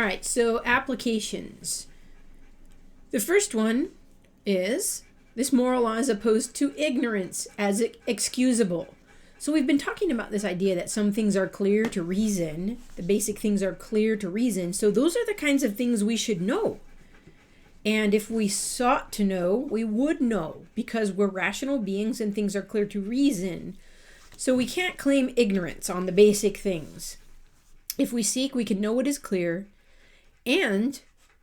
right, so applications. The first one is this moral law is opposed to ignorance as excusable. So we've been talking about this idea that some things are clear to reason. The basic things are clear to reason. So those are the kinds of things we should know. And if we sought to know, we would know because we're rational beings and things are clear to reason. So we can't claim ignorance on the basic things. If we seek, we can know what is clear. And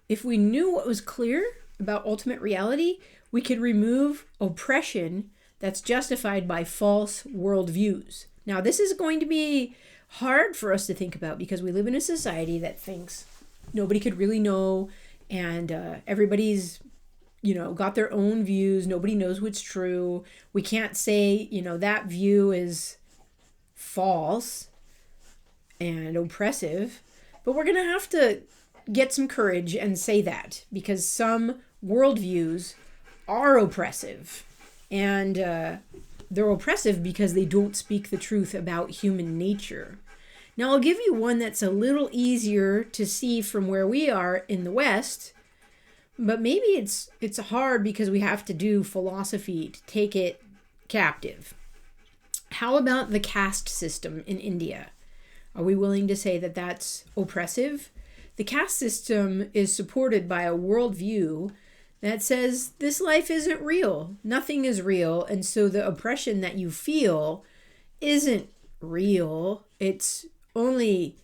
if we knew what was clear about ultimate reality, we could remove oppression that's justified by false worldviews. Now, this is going to be hard for us to think about because we live in a society that thinks nobody could really know, and everybody's, got their own views. Nobody knows what's true. We can't say, that view is false and oppressive, but we're going to have to get some courage and say that because some worldviews are oppressive, and they're oppressive because they don't speak the truth about human nature. Now, I'll give you one that's a little easier to see from where we are in the West, but maybe it's hard because we have to do philosophy to take it captive. How about the caste system in India? Are we willing to say that that's oppressive? The caste system is supported by a worldview that says this life isn't real. Nothing is real. And so the oppression that you feel isn't real. It's only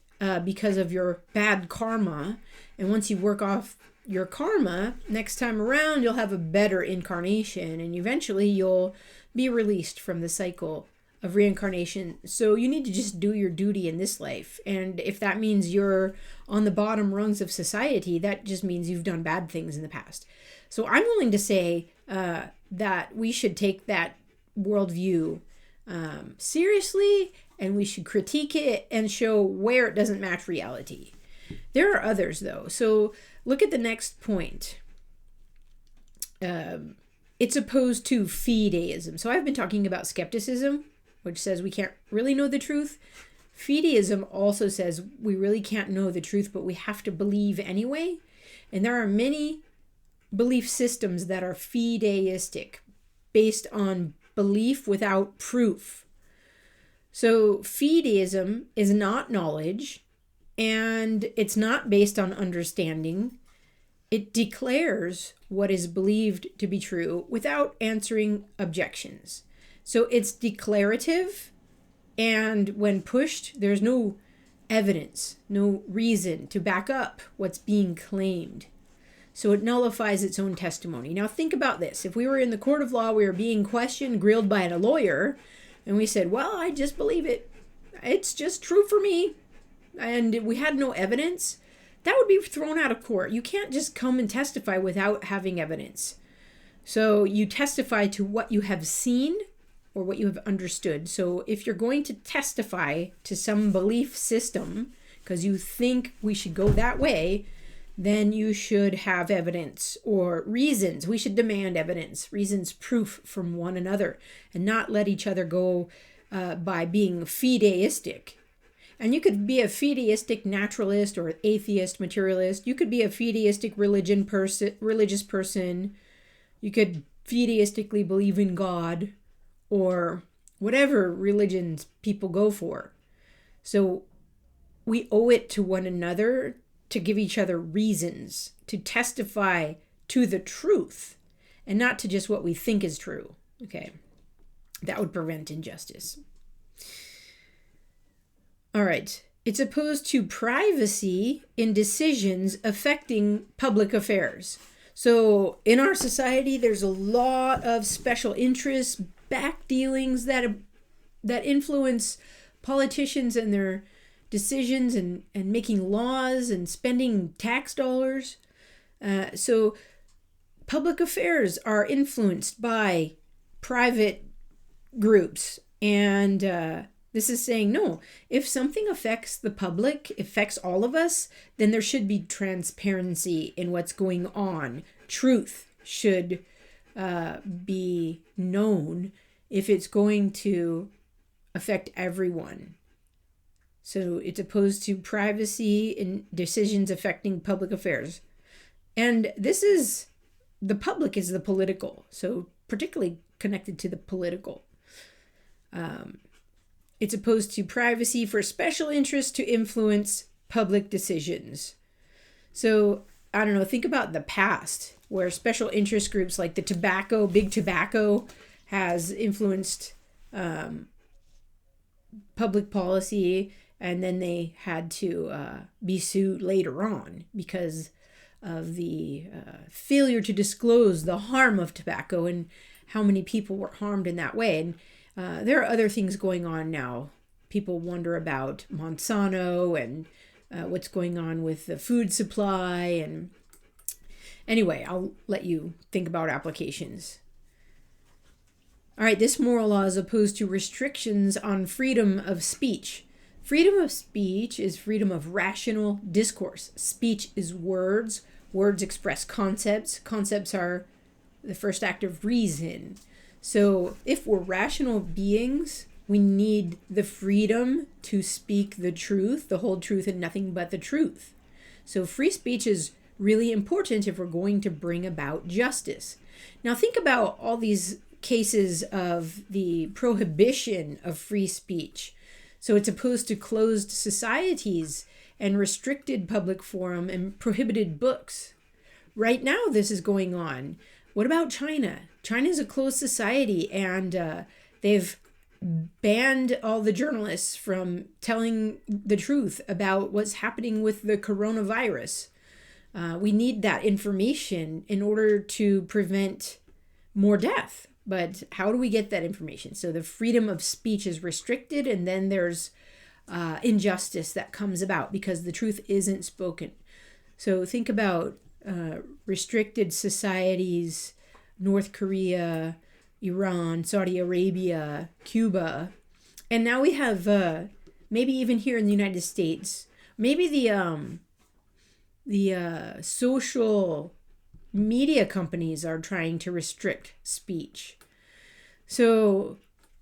because of your bad karma. And once you work off your karma, next time around, you'll have a better incarnation. And eventually you'll be released from the cycle of reincarnation. So you need to just do your duty in this life. And if that means you're on the bottom rungs of society, that just means you've done bad things in the past. So I'm willing to say that we should take that worldview seriously, and we should critique it and show where it doesn't match reality. There are others, though. So look at the next point. It's opposed to fideism. So I've been talking about skepticism, which says we can't really know the truth. Fideism also says we really can't know the truth, but we have to believe anyway. And there are many belief systems that are fideistic, based on belief without proof. So fideism is not knowledge, and it's not based on understanding. It declares what is believed to be true without answering objections. So it's declarative, and when pushed, there's no evidence, no reason to back up what's being claimed. So it nullifies its own testimony. Now think about this. If we were in the court of law, we were being questioned, grilled by a lawyer, and we said, well, I just believe it. It's just true for me. And we had no evidence. That would be thrown out of court. You can't just come and testify without having evidence. So you testify to what you have seen or what you have understood. So if you're going to testify to some belief system because you think we should go that way, then you should have evidence or reasons. We should demand evidence, reasons, proof from one another, and not let each other go by being fideistic. And you could be a fideistic naturalist or atheist materialist. You could be a fideistic religious person. You could fideistically believe in God or whatever religions people go for. So we owe it to one another to give each other reasons, to testify to the truth, and not to just what we think is true. Okay, that would prevent injustice. All right, it's opposed to privacy in decisions affecting public affairs. So in our society, there's a lot of special interests, back dealings that influence politicians and their decisions and making laws and spending tax dollars. So public affairs are influenced by private groups. And this is saying, no, if something affects the public, affects all of us, then there should be transparency in what's going on. Truth should be known if it's going to affect everyone. So it's opposed to privacy in decisions affecting public affairs. And the public is the political, so particularly connected to the political. It's opposed to privacy for special interests to influence public decisions. So, I don't know, think about the past where special interest groups like big tobacco has influenced public policy, and then they had to be sued later on because of the failure to disclose the harm of tobacco and how many people were harmed in that way. And there are other things going on now. People wonder about Monsanto and what's going on with the food supply. And anyway, I'll let you think about applications. All right, this moral law is opposed to restrictions on freedom of speech. Freedom of speech is freedom of rational discourse. Speech is words. Words express concepts. Concepts are the first act of reason. So if we're rational beings, we need the freedom to speak the truth, the whole truth, and nothing but the truth. So free speech is really important if we're going to bring about justice. Now think about all these cases of the prohibition of free speech. So it's opposed to closed societies and restricted public forum and prohibited books. Right now, this is going on. What about China? China is a closed society, and they've banned all the journalists from telling the truth about what's happening with the coronavirus. We need that information in order to prevent more death. But how do we get that information? So the freedom of speech is restricted, and then there's injustice that comes about because the truth isn't spoken. So think about restricted societies, North Korea, Iran, Saudi Arabia, Cuba. And now we have maybe even here in the United States, maybe the social media companies are trying to restrict speech. So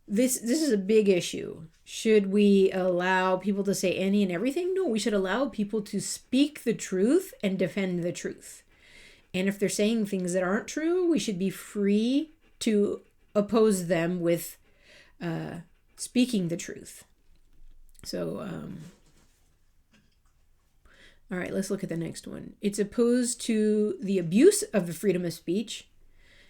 this is a big issue. Should we allow people to say any and everything? No, we should allow people to speak the truth and defend the truth. And if they're saying things that aren't true, we should be free to oppose them with speaking the truth. So, all right, let's look at the next one. It's opposed to the abuse of the freedom of speech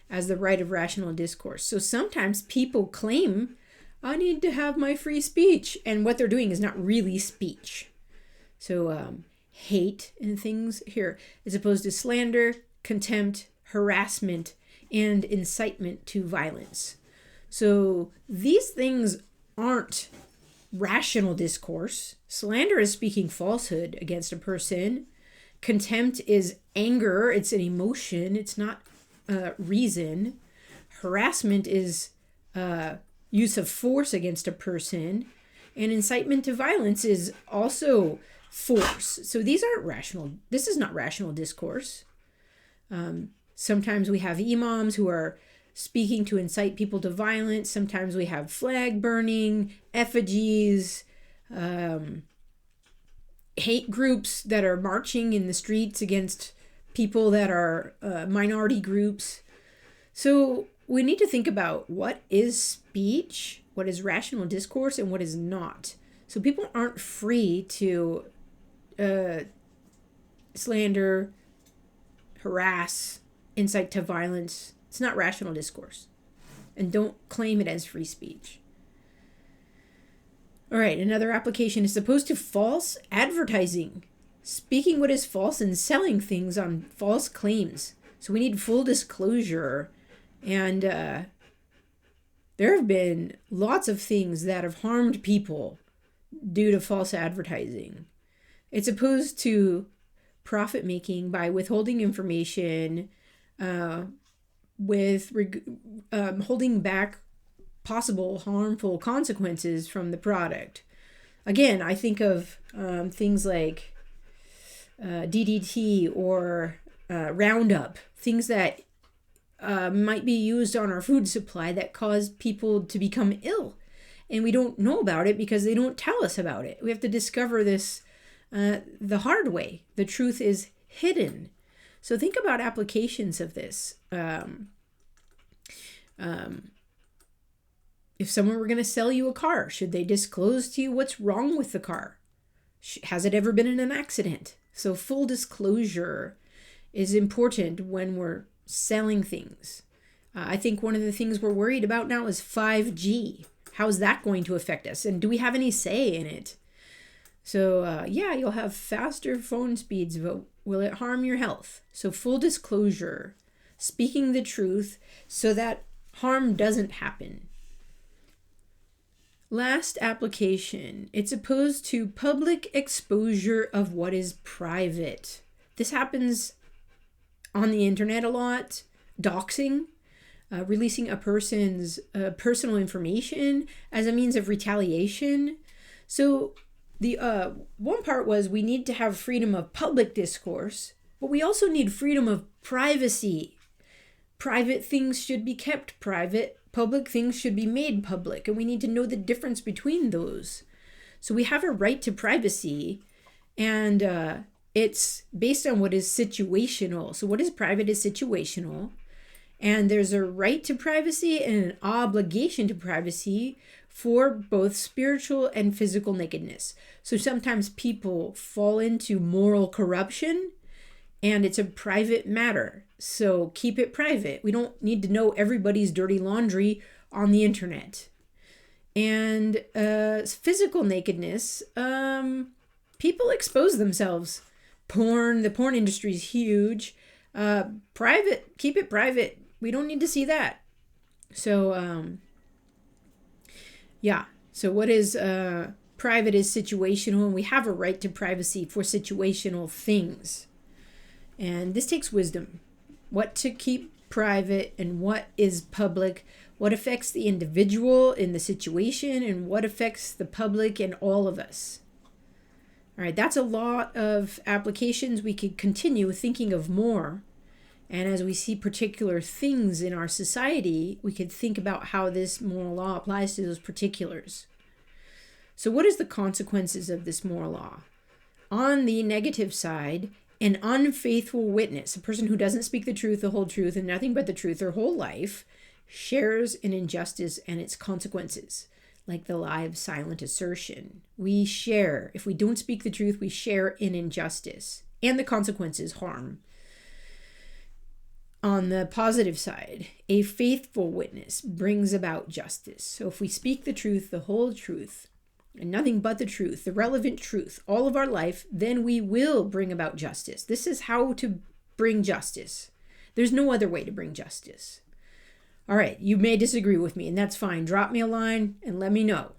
as the right of rational discourse. So sometimes people claim, I need to have my free speech, and what they're doing is not really speech. So hate and things here is opposed to slander, contempt, harassment, and incitement to violence. So these things aren't rational discourse. Slander is speaking falsehood against a person. Contempt is anger. It's an emotion. It's not reason. Harassment is use of force against a person. And incitement to violence is also force. So these aren't rational. This is not rational discourse. Sometimes we have imams who are speaking to incite people to violence. Sometimes we have flag burning, effigies, hate groups that are marching in the streets against people that are minority groups. So we need to think about what is speech, what is rational discourse, and what is not. So people aren't free to slander, harass, incite to violence. It's not rational discourse. And don't claim it as free speech. All right, another application is opposed to false advertising. Speaking what is false and selling things on false claims. So we need full disclosure. And there have been lots of things that have harmed people due to false advertising. It's opposed to profit making by withholding information, holding back possible harmful consequences from the product. Again, I think of things like DDT or Roundup, things that might be used on our food supply that cause people to become ill. and we don't know about it because they don't tell us about it. We have to discover this the hard way. The truth is hidden. So think about applications of this. If someone were going to sell you a car, should they disclose to you what's wrong with the car? Has it ever been in an accident? So full disclosure is important when we're selling things. I think one of the things we're worried about now is 5G. How's that going to affect us? And do we have any say in it? So yeah, you'll have faster phone speeds, but will it harm your health? So full disclosure, speaking the truth so that harm doesn't happen. Last application, it's opposed to public exposure of what is private. This happens on the internet a lot. Doxing, releasing a person's personal information as a means of retaliation. So the one part was we need to have freedom of public discourse, but we also need freedom of privacy. Private things should be kept private. Public things should be made public, and we need to know the difference between those. So we have a right to privacy, and it's based on what is situational. So what is private is situational, and there's a right to privacy and an obligation to privacy for both spiritual and physical nakedness. So sometimes people fall into moral corruption, and it's a private matter. So keep it private. We don't need to know everybody's dirty laundry on the internet. And physical nakedness, people expose themselves. The porn industry is huge. Private, keep it private. We don't need to see that. So, yeah. So what is private is situational, and we have a right to privacy for situational things. And this takes wisdom. What to keep private and what is public, what affects the individual in the situation, and what affects the public and all of us. All right, that's a lot of applications. We could continue thinking of more. And as we see particular things in our society, we could think about how this moral law applies to those particulars. So what is the consequences of this moral law? On the negative side, an unfaithful witness, a person who doesn't speak the truth, the whole truth, and nothing but the truth their whole life, shares in injustice and its consequences, like the lie of silent assertion. We share. If we don't speak the truth, we share in injustice, and the consequences, harm. On the positive side, a faithful witness brings about justice. So if we speak the truth, the whole truth, and nothing but the truth, the relevant truth, all of our life, then we will bring about justice. This is how to bring justice. There's no other way to bring justice. All right, you may disagree with me, and that's fine. Drop me a line and let me know.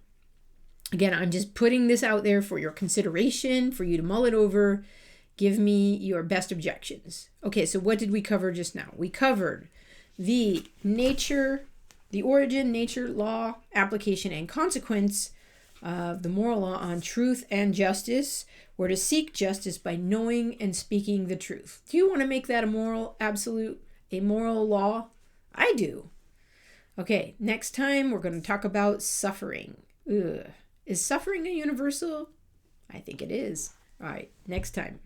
Again, I'm just putting this out there for your consideration, for you to mull it over. Give me your best objections. Okay, so what did we cover just now? We covered the nature, the origin, nature, law, application, and consequence of the moral law on truth and justice. We're to seek justice by knowing and speaking the truth. Do you want to make that a moral absolute, a moral law? I do. Okay, next time we're going to talk about suffering. Ugh. Is suffering a universal? I think it is. All right, next time.